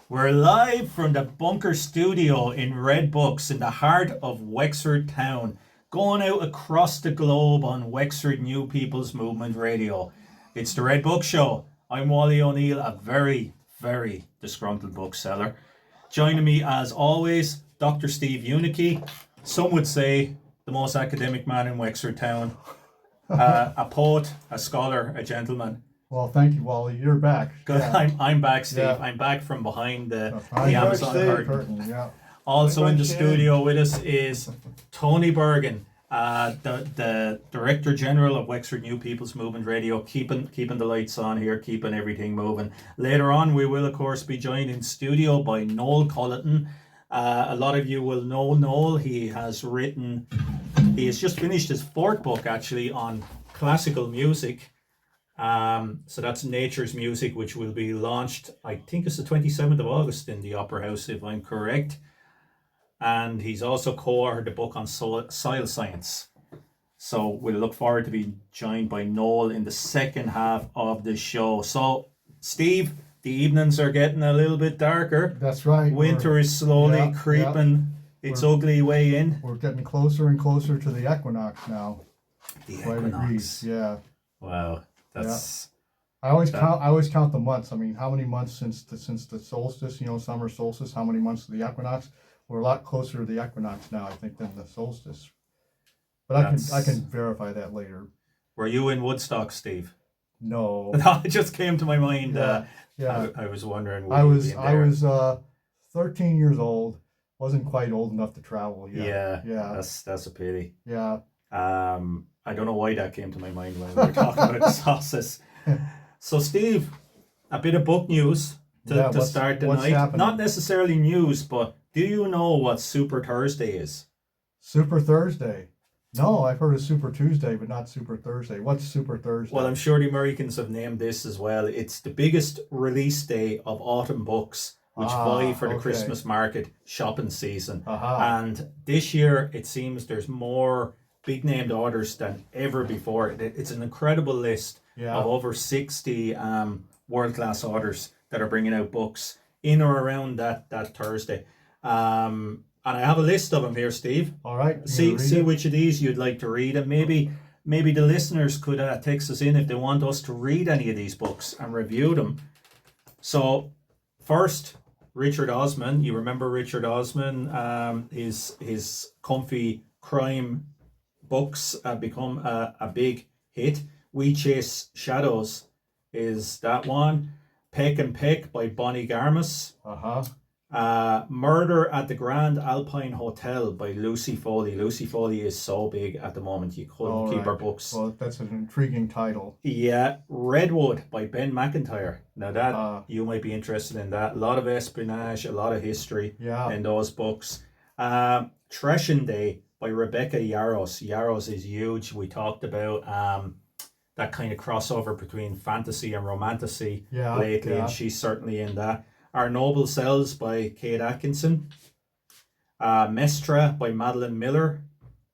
We're live from the Bunker Studio in Red Books in the heart of Wexford Town, going out across the globe on Wexford New People's Movement Radio. It's the Red Book Show. I'm Wally O'Neill, a very, very disgruntled bookseller. Joining me, as always, Dr. Steve Unicky. Some would say the most academic man in Wexford Town. A poet, a scholar, a gentleman. Well, thank you, Wally. You're back. Good. Yeah. I'm back, Steve. Yeah. I'm back from behind the I'm Amazon backstage curtain. Yeah. Also in the Backstage. studio with us is Tony Bergen, the Director General of Wexford New People's Movement Radio, keeping the lights on here, keeping everything moving. Later on, we will of course be joined in studio by Noel Colleton. A lot of you will know Noel. He has just finished his fourth book actually on classical music. So that's Nature's Music, which will be launched, I think it's the 27th of August in the Opera House, if I'm correct. And he's also co-authored a book on soil science. So we'll look forward to being joined by Noel in the second half of the show. So, Steve, the evenings are getting a little bit darker. That's right. Winter is slowly creeping its ugly way in. We're getting closer and closer to the equinox now. The Quite equinox. agrees. Yeah. Wow. That's... I always count the months. I mean, how many months since the solstice, summer solstice, how many months to the equinox? We're a lot closer to the equinox now, I think, than the solstice. But I can verify that later. Were you in Woodstock, Steve? No. It just came to my mind. Yeah. I was wondering. I was 13 years old. Wasn't quite old enough to travel yet. Yeah. That's a pity. Yeah. I don't know why that came to my mind when we were talking about the sauces. So, Steve, a bit of book news to start the night. Happening? Not necessarily news, but do you know what Super Thursday is? Super Thursday? No, I've heard of Super Tuesday, but not Super Thursday. What's Super Thursday? Well, I'm sure the Americans have named this as well. It's the biggest release day of autumn books, which vie for the Christmas market shopping season. And this year, it seems there's more big named authors than ever before. It's an incredible list of over 60 world class authors that are bringing out books in or around that Thursday. And I have a list of them here, Steve. All right. See which of these you'd like to read, and maybe the listeners could text us in if they want us to read any of these books and review them. So first, Richard Osman. You remember Richard Osman? His comfy crime books have become a big hit. We Chase Shadows is that one. Peck and Peck by Bonnie Garmus. Murder at the Grand Alpine Hotel by Lucy Foley. Lucy Foley is so big at the moment you couldn't keep her books. Well, that's an intriguing title. Yeah. Redwood by Ben McIntyre. Now that you might be interested in that. A lot of espionage, a lot of history in those books. Threshing Day by Rebecca Yarros. Yarros is huge. We talked about that kind of crossover between fantasy and romantasy lately, and she's certainly in that. Our Noble Selves by Kate Atkinson. Mestra by Madeline Miller.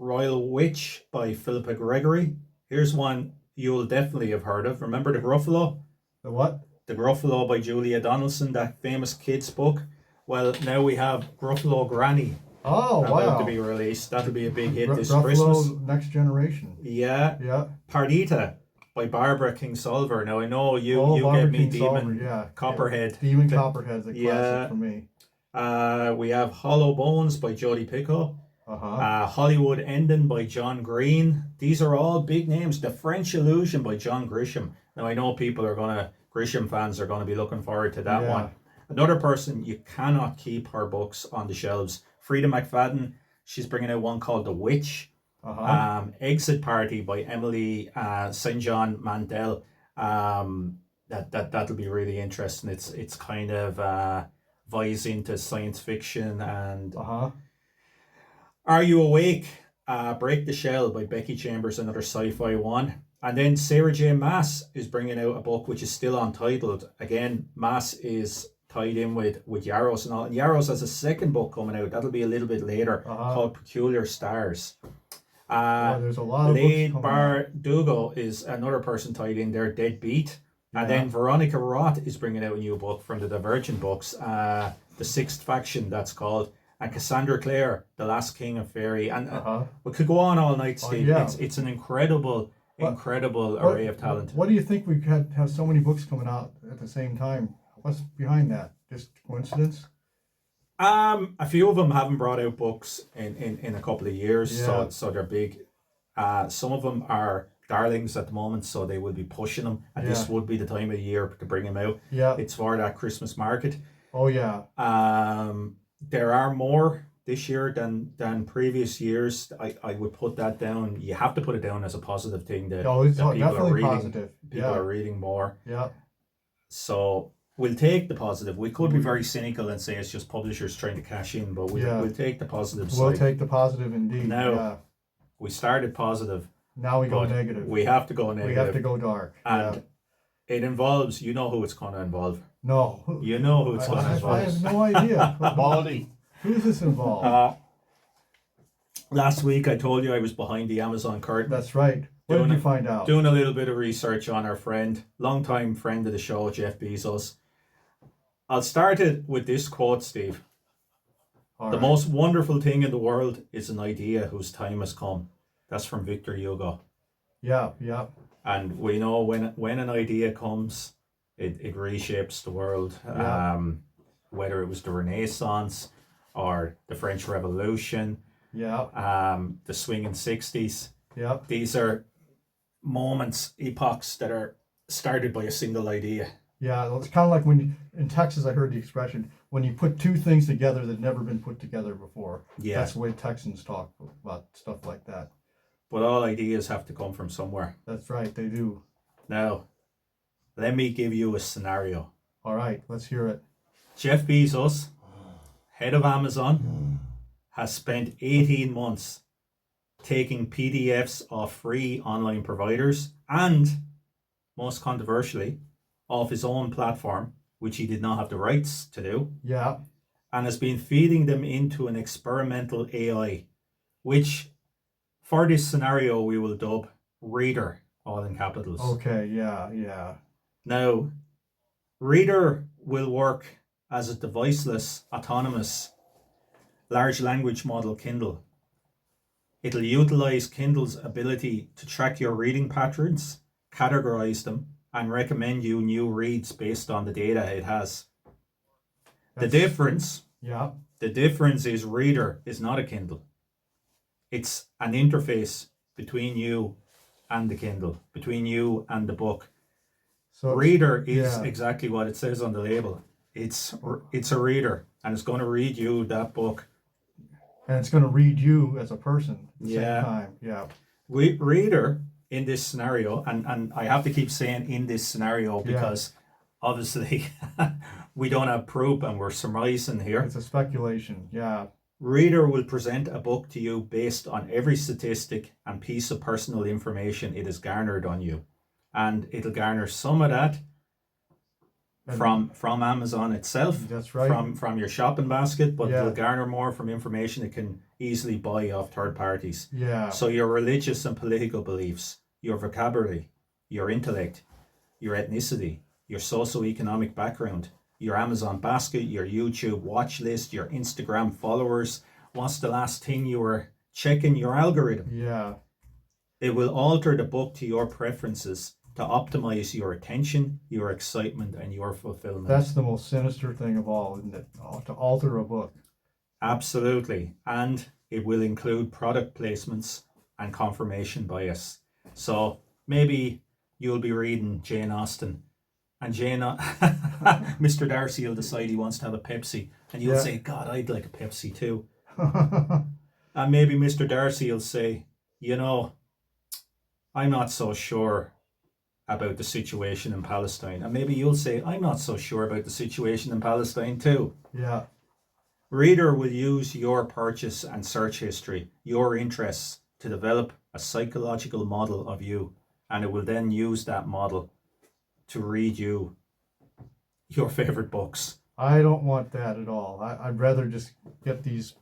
Royal Witch by Philippa Gregory. Here's one you'll definitely have heard of. Remember The Gruffalo? The what? The Gruffalo by Julia Donaldson, that famous kids book. Well, now we have Gruffalo Granny. Oh, about to be released. That'll be a big hit this Gruffalo Christmas. Next Generation. Yeah. Perdita by Barbara Kingsolver. Now I know you Barbara get me Kingsolver, Demon Copperhead. Demon Copperhead's a classic for me. We have Hollow Bones by Jodi Picoult. Hollywood Ending by John Green. These are all big names. The French Illusion by John Grisham. Now I know Grisham fans are gonna be looking forward to that one. Another person you cannot keep her books on the shelves. Frida McFadden. She's bringing out one called The Witch. Exit Party by Emily St. John Mandel. That'll be really interesting. It's kind of vies into science fiction and Are You Awake? Break the Shell by Becky Chambers, another sci-fi one. And then Sarah J. Maas is bringing out a book which is still untitled. Again, Maas is tied in with Yarros and all. And Yarros has a second book coming out. That'll be a little bit later called Peculiar Stars. There's a lot of Lade books coming out. Bardugo is another person tied in there. Deadbeat And then Veronica Roth is bringing out a new book from the Divergent books, The Sixth Faction, that's called. And Cassandra Clare, The Last King of Fairy. And we could go on all night, Steve. It's an incredible array of talent. What do you think we have so many books coming out at the same time? What's behind that? Just coincidence? A few of them haven't brought out books in a couple of years, so they're big. Some of them are darlings at the moment, so they will be pushing them, and this would be the time of the year to bring them out. Yeah, it's for that Christmas market. Oh yeah. There are more this year than previous years. I would put that down. You have to put it down as a positive thing that, it's that people definitely are reading. positive. People are reading more. Yeah. So we'll take the positive. We could be very cynical and say it's just publishers trying to cash in, but we'll take the positive side. We'll take the positive indeed. Now, we started positive. Now we go negative. We have to go negative. We have to go dark. And it involves, you know who it's going to involve. No. You know who it's going to involve. I have no idea. Wally. Who's this involved? Last week I told you I was behind the Amazon curtain. That's right. What did you find out? Doing a little bit of research on our longtime friend of the show, Jeff Bezos. I'll start it with this quote, Steve. The most wonderful thing in the world is an idea whose time has come. That's from Victor Hugo. Yeah. And we know when an idea comes, it reshapes the world. Yeah. Whether it was the Renaissance or the French Revolution, the swinging 60s. Yeah. These are moments, epochs that are started by a single idea. Yeah, it's kind of like when in Texas, I heard the expression, when you put two things together that never been put together before. Yeah. That's the way Texans talk about stuff like that. But all ideas have to come from somewhere. That's right, they do. Now, let me give you a scenario. All right, let's hear it. Jeff Bezos, head of Amazon, has spent 18 months taking PDFs off free online providers and, most controversially, off his own platform, which he did not have the rights to do. Yeah. And has been feeding them into an experimental AI, which for this scenario we will dub Reader, all in capitals. Okay, yeah. Now, Reader will work as a deviceless, autonomous, large language model Kindle. It'll utilize Kindle's ability to track your reading patterns, categorize them, and recommend you new reads based on the data it has. The difference is Reader is not a Kindle. It's an interface between you and the Kindle, between you and the book. So Reader is exactly what it says on the label. It's a reader, and it's going to read you that book. And it's going to read you as a person at the same time. Yeah. Reader in this scenario, and I have to keep saying in this scenario because obviously we don't have proof and we're surmising here. It's a speculation, yeah. Reader will present a book to you based on every statistic and piece of personal information it has garnered on you. And it'll garner some of that from Amazon itself. That's right. From your shopping basket, but it'll garner more from information it can easily buy off third parties. Yeah. So your religious and political beliefs, your vocabulary, your intellect, your ethnicity, your socioeconomic background, your Amazon basket, your YouTube watch list, your Instagram followers, what's the last thing you were checking, your algorithm. Yeah. It will alter the book to your preferences to optimize your attention, your excitement, and your fulfillment. That's the most sinister thing of all, isn't it? To alter a book. Absolutely. And it will include product placements and confirmation bias. So maybe you'll be reading Jane Austen and Mr. Darcy will decide he wants to have a Pepsi. And you'll say, God, I'd like a Pepsi too. And maybe Mr. Darcy will say, I'm not so sure about the situation in Palestine. And maybe you'll say, I'm not so sure about the situation in Palestine too. Yeah. Reader will use your purchase and search history, your interests, to develop a psychological model of you. And it will then use that model to read you your favorite books. I don't want that at all. I'd rather just get these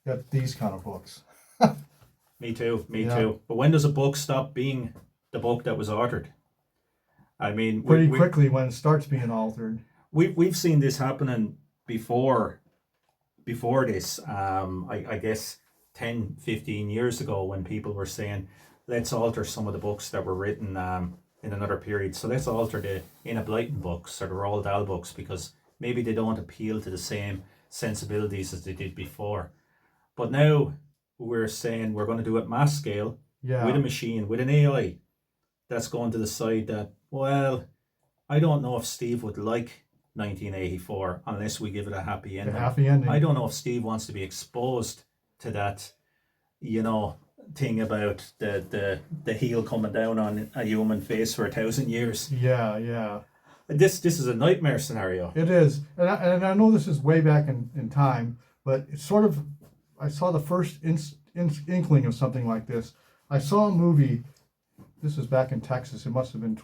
kind of books. Me too. But when does a book stop being the book that was authored? I mean, pretty quickly when it starts being altered. We've seen this happening before this. I guess 10, 15 years ago, when people were saying, let's alter some of the books that were written in another period. So let's alter the Ina Blyton books or the Roald Dahl books, because maybe they don't appeal to the same sensibilities as they did before. But now we're saying we're going to do it mass scale with a machine, with an AI that's going to decide that, well, I don't know if Steve would like 1984 unless we give it a happy ending. I don't know if Steve wants to be exposed to that, thing about the heel coming down on a human face for 1,000 years. Yeah. This is a nightmare scenario. It is, and I know this is way back in time, but it's sort of, I saw the first inkling of something like this. I saw a movie. This was back in Texas. It must have been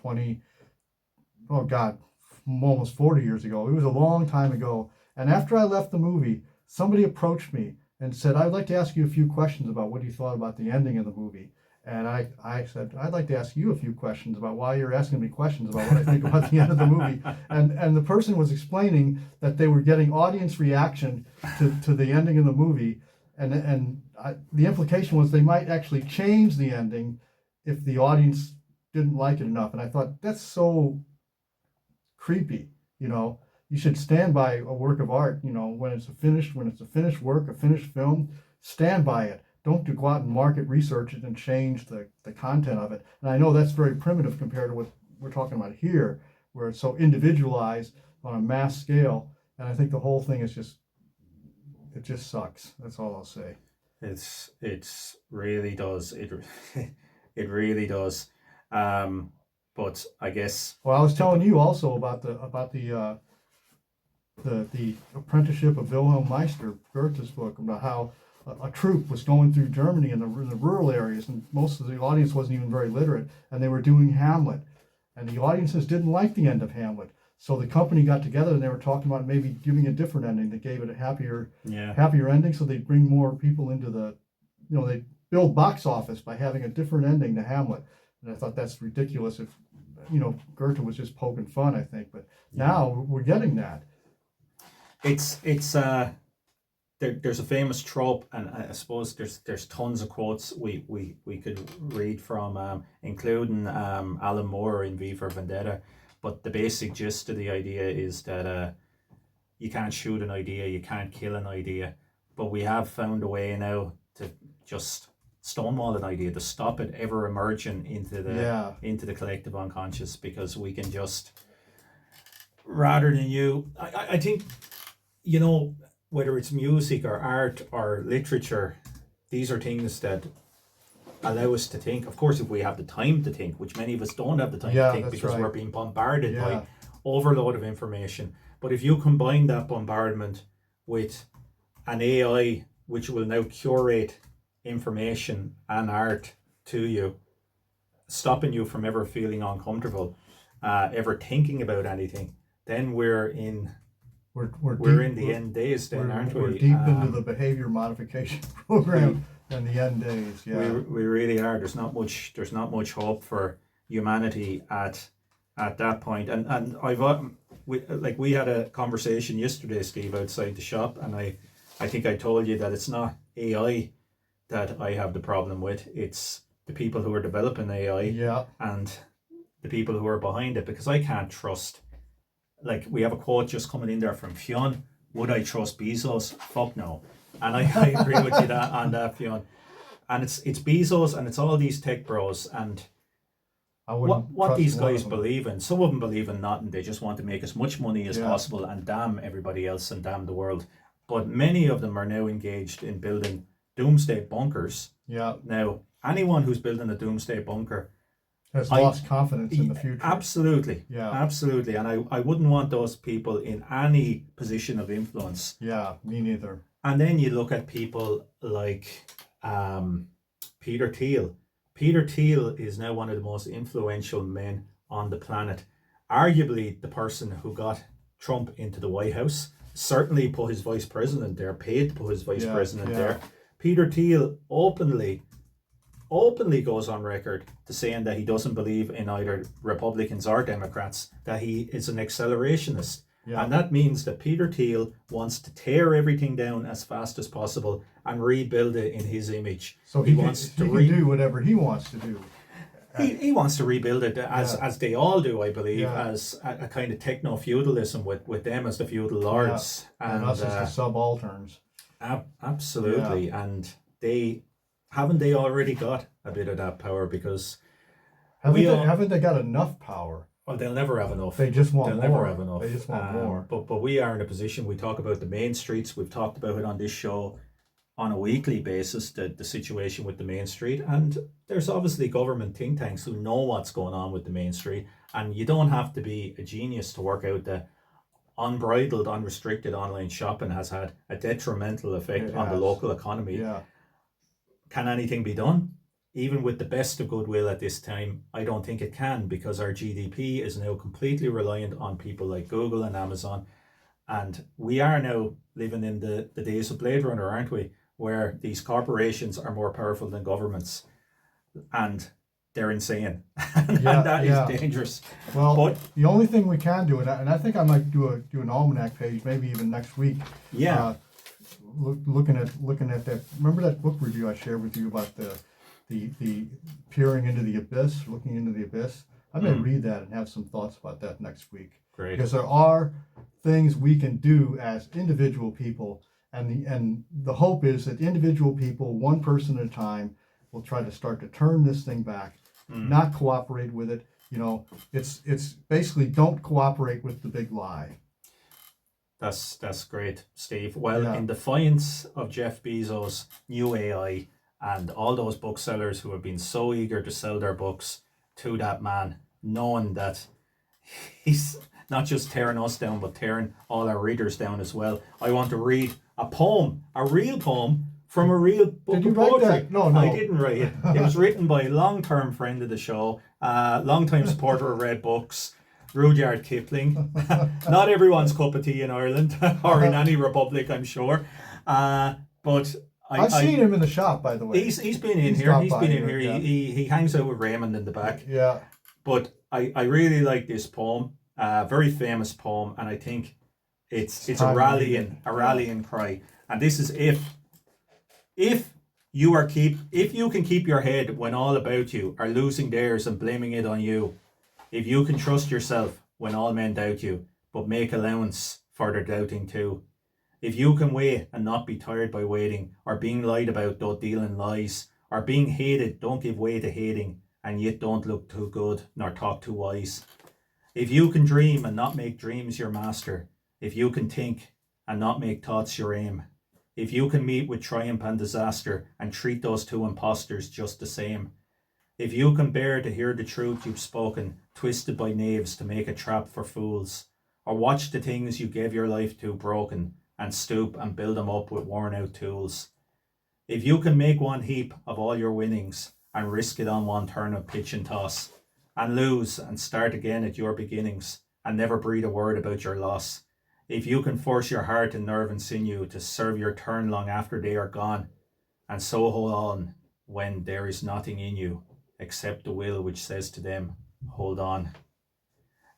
almost 40 years ago. It was a long time ago. And after I left the movie, somebody approached me and said, I'd like to ask you a few questions about what you thought about the ending of the movie. And I said, I'd like to ask you a few questions about why you're asking me questions about what I think about the end of the movie. And the person was explaining that they were getting audience reaction to the ending of the movie. And the implication was they might actually change the ending if the audience didn't like it enough. And I thought, that's so creepy. You should stand by a work of art. When it's a finished work, a finished film, stand by it. Don't go out and market research it and change the content of it. And I know that's very primitive compared to what we're talking about here, where it's so individualized on a mass scale. And I think the whole thing is it just sucks. That's all I'll say. It's really does. It really does. But I guess. Well, I was telling you also about the apprenticeship of Wilhelm Meister, Goethe's book, about how a troupe was going through Germany in the rural areas, and most of the audience wasn't even very literate, and they were doing Hamlet, and the audiences didn't like the end of Hamlet. So the company got together and they were talking about maybe giving a different ending that gave it a happier ending, so they'd bring more people into they build box office by having a different ending to Hamlet. And I thought that's ridiculous if, Goethe was just poking fun, I think. But now we're getting that. It's there's a famous trope, and I suppose there's tons of quotes we could read from, including Alan Moore in V for Vendetta. But the basic gist of the idea is that you can't shoot an idea, you can't kill an idea, but we have found a way now to just stonewall an idea, to stop it ever emerging into the collective unconscious, because we can just, rather than I think, whether it's music or art or literature, these are things that allow us to think. Of course, if we have the time to think, which many of us don't have the time to think, because we're being bombarded by overload of information. But if you combine that bombardment with an AI which will now curate information and art to you, stopping you from ever feeling uncomfortable, ever thinking about anything, then we're in the end days, then, aren't we? We're deep into the behavior modification program and the end days. Yeah, we really are. There's not much hope for humanity at that point. And we had a conversation yesterday, Steve, outside the shop, and I think I told you that it's not AI that I have the problem with. It's the people who are developing AI and the people who are behind it, because I can't trust. Like, we have a quote just coming in there from Fionn. Would I trust Bezos? Fuck no. And I agree with you on that, Fionn. And it's Bezos and it's all these tech bros, and what these guys believe in. Some of them believe in nothing. They just want to make as much money as possible and damn everybody else and damn the world. But many of them are now engaged in building doomsday bunkers. Yeah. Now, anyone who's building a doomsday bunker has lost confidence in the future. Absolutely. Yeah. Absolutely. And I wouldn't want those people in any position of influence. Yeah, me neither. And then you look at people like Peter Thiel. Peter Thiel is now one of the most influential men on the planet. Arguably the person who got Trump into the White House. Certainly put his vice president there, paid to put his vice president there. Peter Thiel openly openly goes on record to saying that he doesn't believe in either Republicans or Democrats, that he is an accelerationist. Yeah. And that means that Peter Thiel wants to tear everything down as fast as possible and rebuild it in his image. So he can do whatever he wants to do. He wants to rebuild it as they all do, I believe, Yeah. as a kind of techno-feudalism with them as the feudal lords. Yeah. And us as the subalterns. Absolutely. Yeah. And haven't they already got a bit of that power? Because haven't they got enough power? Well, they'll never have enough. They just want more. They'll never have enough. They just want more. But we are in a position, we talk about the main streets, we've talked about it on this show on a weekly basis, the situation with the main street. And there's obviously government think tanks who know what's going on with the main street. And you don't have to be a genius to work out that unbridled, unrestricted online shopping has had a detrimental effect on the local economy. Yeah. Can anything be done? Even with the best of goodwill at this time, I don't think it can, because our GDP is now completely reliant on people like Google and Amazon. And we are now living in the days of Blade Runner, aren't we? Where these corporations are more powerful than governments. And they're insane. and that is dangerous. Well, the only thing we can do, and I think I might do an almanac page, maybe even next week. Yeah. Looking at that. Remember that book review I shared with you about the peering into the abyss, looking into the abyss? I may read that and have some thoughts about that next week. Great. Because there are things we can do as individual people, and the hope is that individual people, one person at a time, will try to start to turn this thing back, not cooperate with it. You know, it's basically don't cooperate with the big lie. That's great, Steve. Well, in defiance of Jeff Bezos' new AI and all those booksellers who have been so eager to sell their books to that man, knowing that he's not just tearing us down, but tearing all our readers down as well, I want to read a poem, a real poem from a real book Did you of write poetry. that? No. I didn't write it. It was written by a long-term friend of the show, long-time supporter of Red Books, Rudyard Kipling. Not everyone's cup of tea in Ireland or in any republic, I'm sure. But I've seen him in the shop, by the way. He's been in here. He's been in here. Yeah. He hangs out with Raymond in the back. Yeah. But I really like this poem. Very famous poem, and I think it's a rallying cry. And this is if you can keep your head when all about you are losing theirs and blaming it on you. If you can trust yourself when all men doubt you, but make allowance for their doubting too. If you can wait and not be tired by waiting, or being lied about, don't deal in lies, or being hated, don't give way to hating, and yet don't look too good nor talk too wise. If you can dream and not make dreams your master, if you can think and not make thoughts your aim, if you can meet with triumph and disaster and treat those two impostors just the same, if you can bear to hear the truth you've spoken, twisted by knaves to make a trap for fools, or watch the things you gave your life to broken, and stoop and build them up with worn out tools. If you can make one heap of all your winnings and risk it on one turn of pitch and toss, and lose and start again at your beginnings and never breathe a word about your loss. If you can force your heart and nerve and sinew to serve your turn long after they are gone, and so hold on when there is nothing in you except the will which says to them, hold on.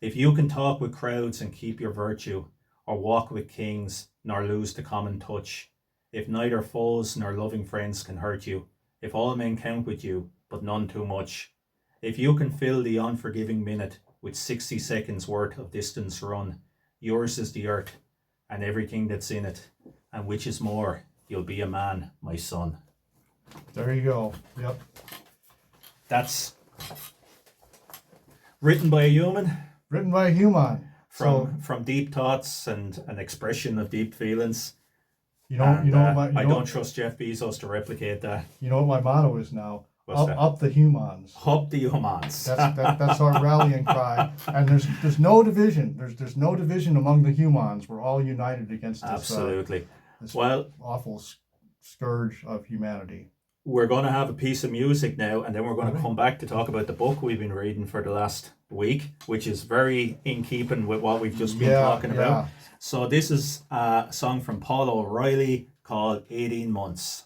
If you can talk with crowds and keep your virtue, or walk with kings nor lose the common touch, if neither foes nor loving friends can hurt you, if all men count with you but none too much, if you can fill the unforgiving minute with 60 seconds worth of distance run, yours is the earth and everything that's in it, and which is more, you'll be a man, my son. There you go. Yep. That's written by a human. Written by a human. From deep thoughts and an expression of deep feelings. I don't trust Jeff Bezos to replicate that. You know what my motto is now? What's that? Up the humans. Up the humans. That's our rallying cry. And there's no division. There's no division among the humans. We're all united against this. Absolutely. This awful scourge of humanity. We're going to have a piece of music now, and then we're going to come back to talk about the book we've been reading for the last week, which is very in keeping with what we've just been talking about. So this is a song from Paul O'Reilly called 18 Months.